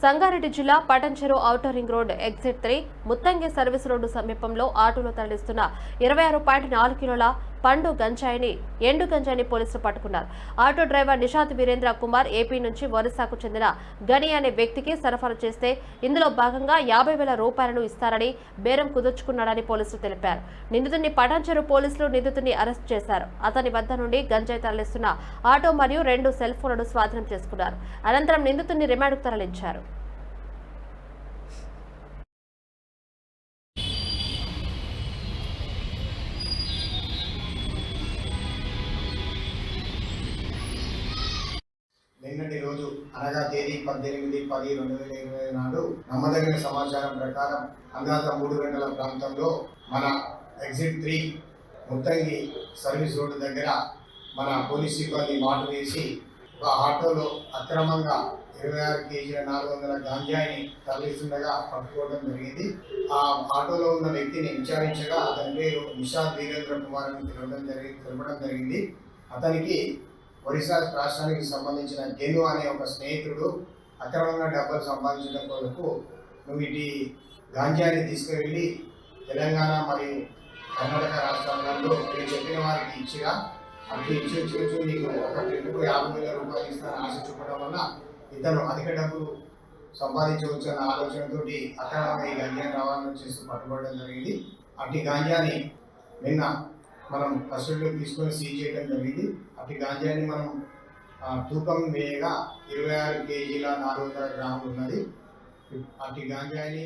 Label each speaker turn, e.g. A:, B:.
A: సంగారెడ్డి జిల్లా Patancheru outer ring road exit 3 Muthangi service road సమీపంలో ఆటోలో తరలిస్తున్న 26.4 కిలోల పండు గంజాయిని ఎండు గంజాయిని పోలీసులు పట్టుకున్నారు. Auto driver Nishad Virendra Kumar AP నుంచి ఒరిస్సాకు చెందిన గని అనే వ్యక్తికి సరఫరా చేస్తే ఇందులో భాగంగా 50,000 రూపాయలను ఇస్తారని బేరం కుదుర్చుకున్నాడని పోలీసులు తెలిపారు. నిందితుడిని పటాన్చెరు పోలీసులు నిందితుడిని అరెస్ట్ చేశారు. అతని వద్ద నుండి గంజాయి తరలిస్తున్న ఆటో మరియు 2 సెల్ ఫోన్లను స్వాధీనం చేసుకున్నారు. అనంతరం నిందితుడిని రిమాండ్కు తరలించారు.
B: నిన్నటి రోజు అనగా తేదీ 18/10/2020 నాడు నమ్మదగిన సమాచారం ప్రకారం అందాక 3 గంటల ప్రాంతంలో మన ఎగ్జిట్ 3 ముత్తంగి సర్వీస్ రోడ్డు దగ్గర మన పోలీస్ సిబ్బంది మాటు వేసి ఒక ఆటోలో అక్రమంగా 26 కేజీల 400 గాంజాయిని తరలిస్తుండగా పట్టుకోవడం జరిగింది. ఆ ఆటోలో ఉన్న వ్యక్తిని విచారించగా అతని పేరు నిషాద్ వీరేంద్ర కుమార్ అని తెలపడం జరిగింది. అతనికి ఒరిస్సా రాష్ట్రానికి సంబంధించిన గెను అనే ఒక స్నేహితుడు అక్రమంగా డబ్బులు సంపాదించడం కొరకు నువ్వు ఇటు గాంజాని తీసుకువెళ్ళి తెలంగాణ మరియు కర్ణాటక రాష్ట్రాలలో నేను చెప్పిన వారికి ఇచ్చిరా అటు ఇచ్చి నీకు ఒక ట్రిప్కు 50,000 రూపాయలు ఇస్తానని ఆశ చూపడం వల్ల ఇతను అధిక డబ్బులు సంపాదించవచ్చు అన్న ఆలోచనతో అక్రమంగా ఈ గాంజాని రవాణా చేస్తూ పట్టుబడడం జరిగింది. అటు గాంజాని నిన్న మనం కస్టడీలో తీసుకొని సీజ్ చేయడం జరిగింది. అటు గాంజాని మనం తూకం వేయగా 26 కేజీల 400 గ్రాములు ఉన్నది. అటు గాంజాని